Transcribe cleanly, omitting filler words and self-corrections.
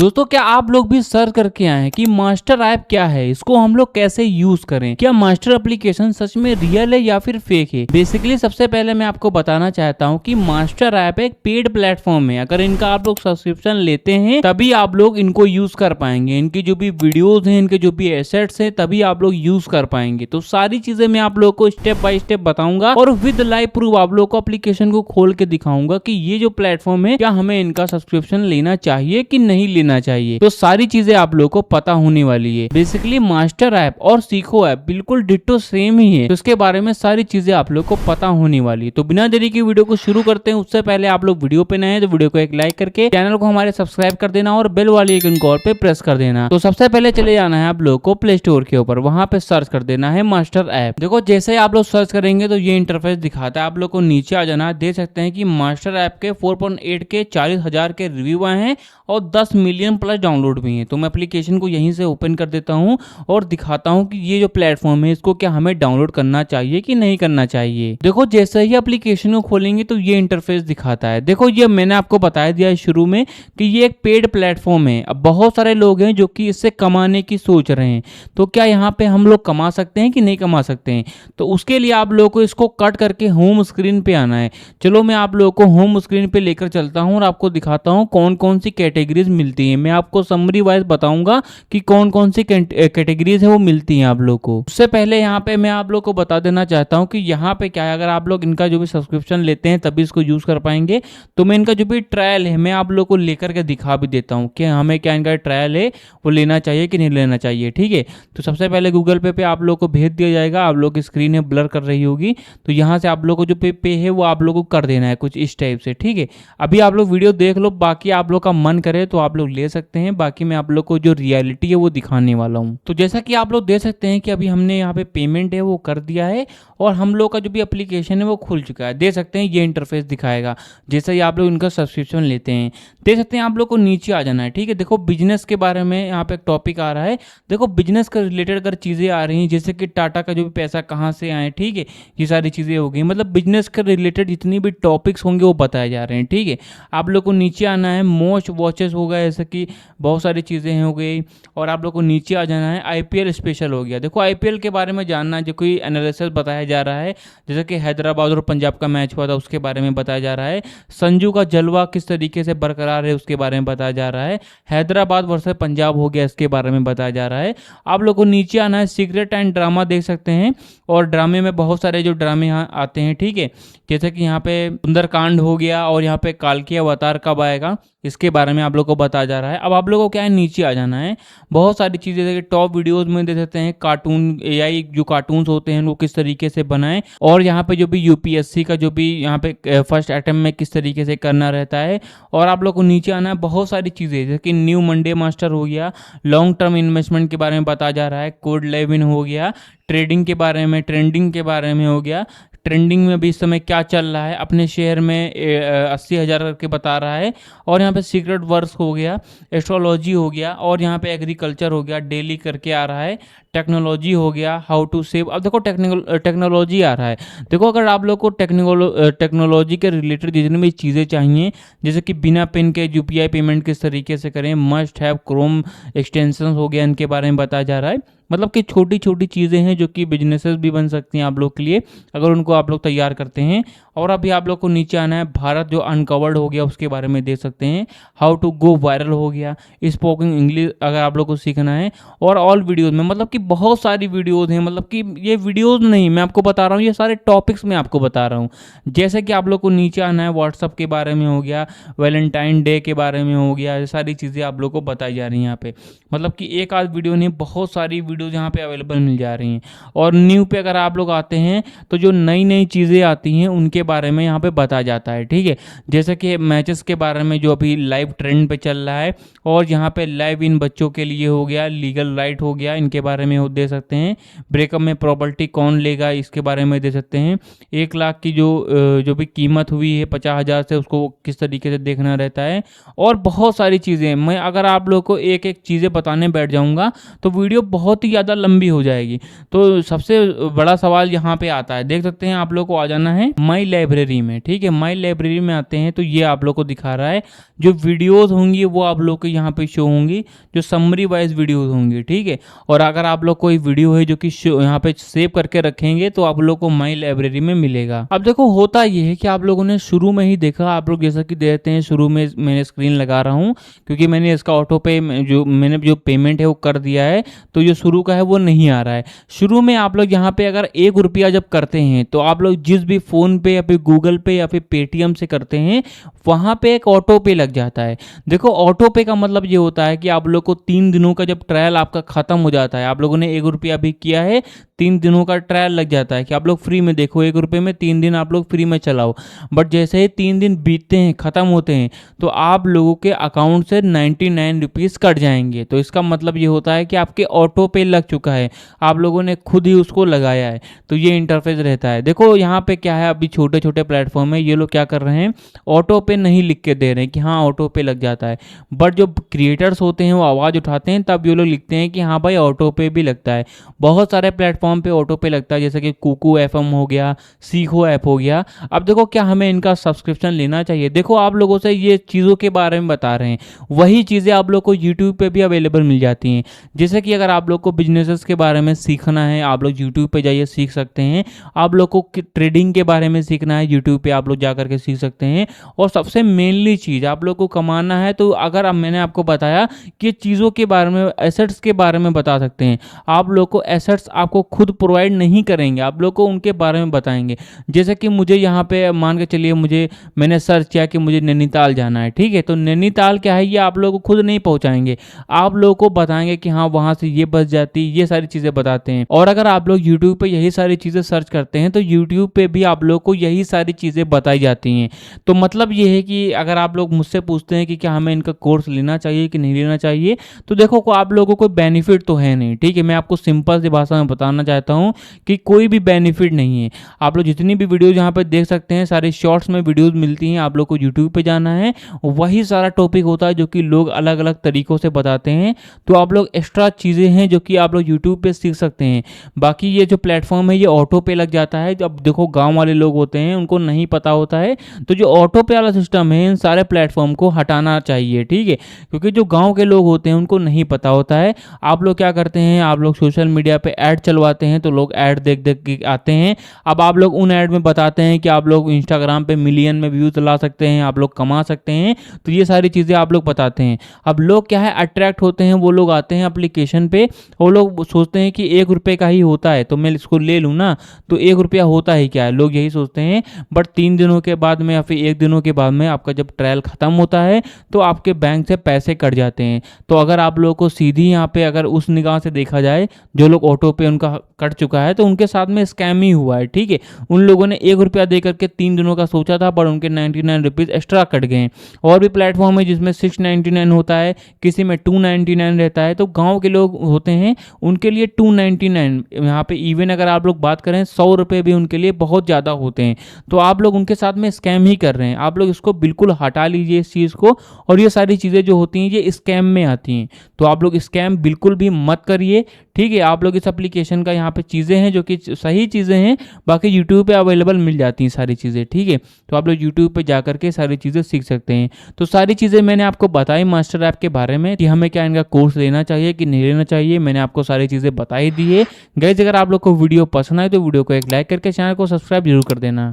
दोस्तों क्या आप लोग भी सर्च करके आए हैं कि मास्टर ऐप क्या है, इसको हम लोग कैसे यूज करें, क्या मास्टर एप्लीकेशन सच में रियल है या फिर फेक है। बेसिकली सबसे पहले मैं आपको बताना चाहता हूं कि मास्टर ऐप एक पेड प्लेटफॉर्म है। अगर इनका आप लोग सब्सक्रिप्शन लेते हैं तभी आप लोग इनको यूज कर पाएंगे। इनकी जो भी वीडियोज हैं, इनके जो भी एसेट्स हैं, तभी आप लोग यूज कर पाएंगे। तो सारी चीजें मैं आप लोग को स्टेप बाय स्टेप बताऊंगा और विद लाइव प्रूफ आप लोग को एप्लीकेशन को खोल के दिखाऊंगा कि ये जो प्लेटफॉर्म है क्या हमें इनका सब्सक्रिप्शन लेना चाहिए कि नहीं लेना चाहिए। तो सारी चीजें आप लोगों को पता होने वाली है। बेसिकली मास्टर ऐप और सीखो ऐप बिल्कुल डिट्टो सेम ही है, तो इसके बारे में सारी चीजें आप लोग को पता होने वाली है। तो बिना देरी की वीडियो को शुरू करते हैं। उससे पहले आप लोग वीडियो पे नए हैं तो वीडियो को एक लाइक करके चैनल को हमारे सब्सक्राइब कर देना और बेल वाली आइकन को पे प्रेस कर देना। तो सबसे पहले चले जाना है आप लोग को प्ले स्टोर के ऊपर, वहां पे सर्च कर देना है मास्टर ऐप। देखो जैसे ही आप लोग सर्च करेंगे तो ये इंटरफेस दिखाता है। आप लोग को नीचे आ जाना है, देख सकते हैं कि मास्टर ऐप के 4.8 के 40,000 के रिव्यू आए हैं और 10 मिलियन प्लस डाउनलोड भी हैं। तो मैं एप्लीकेशन को यहीं से ओपन कर देता हूं और दिखाता हूं कि ये जो प्लेटफॉर्म है इसको क्या हमें डाउनलोड करना चाहिए कि नहीं करना चाहिए। देखो जैसे ही एप्लीकेशन को खोलेंगे तो ये इंटरफेस दिखाता है। देखो ये मैंने आपको बताया दिया शुरू में कि ये एक पेड प्लेटफॉर्म है। अब बहुत सारे लोग हैं जो कि इससे कमाने की सोच रहे हैं, तो क्या यहाँ पे हम लोग कमा सकते हैं कि नहीं कमा सकते हैं। तो उसके लिए आप लोगों को इसको कट करके होम स्क्रीन पे आना है। चलो मैं आप लोगों को होम स्क्रीन पे लेकर चलता हूँ और आपको दिखाता हूँ कौन कौन सी कैटेगरीज मिलती हैं। मैं आपको समरी वाइज बताऊंगा कि कौन कौन सी कैटेगरीज है वो मिलती हैं आप लोग को। उससे पहले यहाँ पे मैं आप लोग को बता देना चाहता हूँ कि यहाँ पे क्या है, अगर आप लोग इनका जो भी सब्सक्रिप्शन लेते हैं तभी इसको यूज कर पाएंगे। तो मैं इनका जो भी ट्रायल है मैं आप लोग को लेकर के दिखा भी देता हूँ कि हमें क्या इनका ट्रायल है वो लेना चाहिए कि नहीं लेना चाहिए। ठीक है, तो सबसे पहले गूगल पे आप लोग को भेज दिया जाएगा। आप लोग की स्क्रीन है ब्लर कर रही होगी, तो यहाँ से आप लोग को जो पे है वो आप लोग को कर देना है कुछ इस टाइप से। ठीक है, अभी आप लोग वीडियो देख लो, बाकी आप लोग का मन करे तो आप लोग ले सकते हैं। बाकी मैं आप लोग को जो रियलिटी है वो दिखाने वाला हूँ। तो जैसा कि आप लोग देख सकते हैं कि अभी हमने यहाँ पे पेमेंट है वो कर दिया है और हम लोग का जो भी एप्लीकेशन है वो खुल चुका है। देख सकते हैं ये इंटरफेस दिखाएगा जैसे ही आप लोग इनका सब्सक्रिप्शन लेते हैं। देख सकते हैं आप लोग को नीचे आ जाना है। ठीक है, देखो बिजनेस के बारे में यहाँ पे एक टॉपिक आ रहा है। देखो बिजनेस के रिलेटेड अगर चीज़ें आ रही हैं जैसे कि टाटा का जो भी पैसा कहाँ से आए, ठीक है, ये सारी चीज़ें हो गई। मतलब बिजनेस के रिलेटेड जितनी भी टॉपिक्स होंगे वो बताए जा रहे हैं। ठीक है, आप लोग को नीचे आना है। मोस्ट वॉचेस हो गया, जैसे कि बहुत सारी चीज़ें हो गई। और आप लोग को नीचे आ जाना है। आईपीएल स्पेशल हो गया। देखो आईपीएल के बारे में जानना है, जो कोई एनालिसिस बताया जा रहा है, जैसे कि हैदराबाद और पंजाब का मैच हुआ था उसके बारे में बताया जा रहा है। संजू का जलवा किस तरीके से बरकरार है उसके बारे में बताया जा रहा है। हैदराबाद वर्सेस पंजाब हो गया, इसके बारे में बताया जा रहा है। आप लोग को नीचे आना है। सीक्रेट एंड ड्रामा देख सकते हैं, और ड्रामे में बहुत सारे जो ड्रामे यहाँ आते हैं। ठीक है, जैसे कि यहाँ पे सुंदरकांड हो गया और यहाँ पे काल्की अवतार कब आएगा इसके बारे में आप लोग को बताया जा रहा है। अब आप लोगों को क्या है, नीचे आ जाना है। बहुत सारी चीज़ें जैसे टॉप वीडियोस में देख सकते हैं कार्टून, एआई जो कार्टून्स होते हैं वो किस तरीके से बनाएं, और यहाँ पे जो भी यूपीएससी का जो भी यहाँ पे फर्स्ट अटेम्प्ट में किस तरीके से करना रहता है। और आप लोग को नीचे आना है। बहुत सारी चीज़ें जैसे कि न्यू मंडे मास्टर हो गया, लॉन्ग टर्म इन्वेस्टमेंट के बारे में बताया जा रहा है, कोड 11 हो गया, ट्रेडिंग के बारे में, ट्रेंडिंग के बारे में हो गया, ट्रेंडिंग में भी इस समय क्या चल रहा है, अपने शेयर में 80,000 करके बता रहा है। और यहाँ पे सीक्रेट वर्स हो गया, एस्ट्रोलॉजी हो गया, और यहाँ पे एग्रीकल्चर हो गया, डेली करके आ रहा है, टेक्नोलॉजी हो गया, हाउ टू सेव। अब देखो टेक्नोलॉजी आ रहा है। देखो अगर आप लोग को टेक्नोलॉजी के रिलेटेड जितनी भी चीज़ें चाहिए, जैसे कि बिना पिन के यूपीआई पेमेंट किस तरीके से करें, मस्ट हैव क्रोम एक्सटेंशन हो गया, इनके बारे में बताया जा रहा है। मतलब कि छोटी छोटी चीज़ें हैं जो कि बिजनेसेस भी बन सकती हैं आप लोग के लिए अगर उनको आप लोग तैयार करते हैं। और अभी आप लोग को नीचे आना है। भारत जो अनकवर्ड हो गया उसके बारे में देख सकते हैं। हाउ टू गो वायरल हो गया, स्पोकन इंग्लिश अगर आप लोग को सीखना है। और ऑल वीडियोज़ में मतलब कि बहुत सारी वीडियोज़ हैं। मतलब कि ये वीडियोज़ नहीं, मैं आपको बता रहा हूँ, ये सारे टॉपिक्स मैं आपको बता रहा हूँ। जैसे कि आप लोग को नीचे आना है, व्हाट्सअप के बारे में हो गया, वैलेंटाइन डे के बारे में हो गया, ये सारी चीज़ें आप लोग को बताई जा रही हैं यहाँ पे। मतलब कि एक आध वीडियो नहीं, बहुत सारी वीडियोज़ यहाँ पे अवेलेबल मिल जा रही हैं। और न्यू पे अगर आप लोग आते हैं तो जो नई नई चीज़ें आती हैं उनके बारे में यहाँ पे बताया जाता है। ठीक है, जैसे कि मैचेस के बारे में जो अभी लाइव ट्रेंड पे चल रहा है, और यहाँ पे लाइव इन बच्चों के लिए हो गया, लीगल राइट हो गया, इनके बारे में दे सकते हैं। ब्रेकअप में प्रॉपर्टी कौन लेगा इसके बारे में दे सकते हैं। 1 लाख की जो भी कीमत हुई है 50,000 से, उसको किस तरीके से देखना रहता है। और बहुत सारी चीज़ें, मैं अगर आप लोग को एक एक चीज़ें बताने बैठ जाऊँगा तो वीडियो बहुत बहुत ही ज़्यादा लंबी हो जाएगी। तो सबसे बड़ा सवाल यहाँ पे आता है, देख सकते हैं आप लोग को आ जाना है माई लाइब्रेरी में। ठीक है, माई लाइब्रेरी में आते हैं तो ये आप लोग को दिखा रहा है जो वीडियोस होंगी वो आप लोग को यहाँ पे शो होंगी, जो समरी वाइज वीडियोस होंगी। ठीक है, और अगर आप लोग कोई वीडियो है जो कि यहाँ पे सेव करके रखेंगे तो आप लोग को माई लाइब्रेरी में मिलेगा। अब देखो होता ये है कि आप लोगों ने शुरू में ही देखा, आप लोग जैसा कि देखते हैं शुरू में मैंने स्क्रीन लगा रहा हूँ क्योंकि मैंने इसका ऑटो पे जो मैंने जो पेमेंट है वो कर दिया है, तो जो शुरू का है वो नहीं आ रहा है। शुरू में आप लोग यहाँ पे अगर 1 रुपया जब करते हैं तो आप लोग जिस भी फोन पे या फिर गूगल पे या फिर पेटीएम से करते हैं वहां पे एक ऑटो पे लग जाता है। देखो ऑटो पे का मतलब ये होता है कि आप लोग को 3 दिनों का जब ट्रायल आपका खत्म हो जाता है, आप लोगों ने 1 रुपया भी किया है, 3 दिनों का ट्रायल लग जाता है कि आप लोग फ्री में देखो, 1 रुपये में 3 दिन आप लोग फ्री में चलाओ। बट जैसे ही 3 दिन बीतते हैं, खत्म होते हैं, तो आप लोगों के अकाउंट से 99 रुपीज़ कट जाएंगे। तो इसका मतलब ये होता है कि आपके ऑटो पे लग चुका है, आप लोगों ने खुद ही उसको लगाया है। तो ये इंटरफेस रहता है। देखो यहाँ पे क्या है, अभी छोटे छोटे प्लेटफॉर्म है, ये लोग क्या कर रहे हैं, ऑटो पे नहीं लिख के दे रहे हैं कि हाँ ऑटो पे लग जाता है। बट जो क्रिएटर्स होते हैं वो आवाज़ उठाते हैं तब ये लोग लिखते हैं कि हाँ भाई ऑटो पे भी लगता है। बहुत सारे प्लेटफॉर्म पे ऑटो पे लगता है, जैसे कि कुकू एफएम हो गया, सीखो ऐप हो गया। अब देखो क्या हमें इनका सब्सक्रिप्शन लेना चाहिए? देखो आप लोगों से ये चीज़ों के बारे में बता रहे हैं, वही चीज़ें आप लोग को यूट्यूब पे भी अवेलेबल मिल जाती हैं। जैसे कि अगर आप लोग को बिजनेसेस के बारे में सीखना है, आप लोग यूट्यूब पे जाइए सीख सकते हैं। आप लोग को ट्रेडिंग के बारे में सीखना है, यूट्यूब पे आप लोग जा करके सीख सकते हैं। और सबसे मेनली चीज़ आप लोग को कमाना है, तो अगर अब मैंने आपको बताया कि चीज़ों के बारे में, एसेट्स के बारे में बता सकते हैं। आप लोग को एसेट्स आपको खुद प्रोवाइड नहीं करेंगे, आप लोग को उनके बारे में बताएंगे। जैसे कि मुझे यहाँ पे मान के चलिए, मैंने सर्च किया कि मुझे नैनीताल जाना है। ठीक है, तो नैनीताल क्या है, ये आप लोग को खुद नहीं पहुँचाएंगे, आप लोग को बताएंगे कि हाँ वहाँ से ये बस जाती, ये सारी चीज़ें बताते हैं। और अगर आप लोग यूट्यूब पे यही सारी चीज़ें सर्च करते हैं तो यूट्यूब पे भी आप लोग को यही सारी चीज़ें बताई जाती हैं। तो मतलब ये है कि अगर आप लोग मुझसे पूछते हैं कि क्या हमें इनका कोर्स लेना चाहिए कि नहीं लेना चाहिए, तो देखो आप लोगों को कोई बेनिफिट तो है नहीं। ठीक है, मैं आपको सिंपल सी भाषा में बताना चाहता हूँ कि कोई भी बेनिफिट नहीं है। आप लोग जितनी भी वीडियोज यहाँ पे देख सकते हैं, सारे शॉर्ट्स में वीडियोज मिलती हैं, आप लोग को यूट्यूब पे जाना है, वही सारा टॉपिक होता है जो कि लोग अलग अलग तरीक़ों से बताते हैं। तो आप लोग एक्स्ट्रा चीज़ें हैं जो कि आप लोग यूट्यूब पे सीख सकते हैं। बाकी ये जो प्लेटफॉर्म है ये ऑटो पे लग जाता है। अब देखो गाँव वाले लोग होते हैं, उनको नहीं पता होता है, तो जो ऑटो पे वाला सिस्टम है इन सारे प्लेटफॉर्म को हटाना चाहिए। ठीक है, क्योंकि जो गाँव के लोग होते हैं उनको नहीं पता होता है। आप लोग क्या करते हैं, आप लोग सोशल मीडिया पे ऐड चलवाते हैं, तो लोग ऐड देख देख के आते हैं। अब आप लोग उन ऐड में बताते हैं कि आप लोग इंस्टाग्राम पे मिलियन में व्यूज ला सकते हैं, आप लोग कमा सकते हैं, तो ये सारी चीज़ें आप लोग बताते हैं। अब लोग क्या है, अट्रैक्ट होते हैं, वो लोग आते हैं एप्लीकेशन पे, वो लोग सोचते हैं कि 1 रुपये का ही होता है तो मैं इसको ले लूँ ना, तो 1 रुपया होता ही क्या है, लोग यही सोचते हैं। बट 3 दिनों के बाद में या फिर 1 दिनों के बाद में आपका जब ट्रायल ख़त्म होता है तो आपके बैंक से पैसे कट जाते हैं। तो अगर आप लोगों को सीधी यहाँ पे अगर उस निगाह से देखा जाए, जो लोग ऑटो पे उनका कट चुका है तो उनके साथ में स्कैम ही हुआ है। ठीक है, उन लोगों ने 1 रुपया दे करके 3 दिनों का सोचा था, पर उनके 99 रुपीज़ एक्स्ट्रा कट गए। और भी प्लेटफॉर्म है जिसमें 699 होता है, किसी में 299 रहता है। तो गाँव के लोग होते हैं उनके लिए 299, यहाँ पे इवन अगर आप लोग बात करें 100 रुपये भी उनके लिए बहुत ज़्यादा होते हैं। तो आप लोग उनके साथ में स्कैम ही कर रहे हैं। आप लोग इसको बिल्कुल हटा लीजिए इस चीज़ को, और ये सारी चीज़ें जो होती हैं ये स्कैम में आती हैं, तो आप लोग स्कैम बिल्कुल भी मत करिए। ठीक है, आप लोग इस एप्लीकेशन का यहाँ पे चीज़ें हैं जो कि सही चीज़ें हैं, बाकी यूट्यूब पे अवेलेबल मिल जाती हैं सारी चीज़ें। ठीक है, तो आप लोग यूट्यूब पे जा करके सारी चीज़ें सीख सकते हैं। तो सारी चीज़ें मैंने आपको बताई मास्टर ऐप के बारे में कि हमें क्या इनका कोर्स लेना चाहिए कि नहीं लेना चाहिए, मैंने आपको सारी चीज़ें बताई दी है। गाइस अगर आप लोग को वीडियो पसंद आए तो वीडियो को एक लाइक करके चैनल को सब्सक्राइब जरूर कर देना।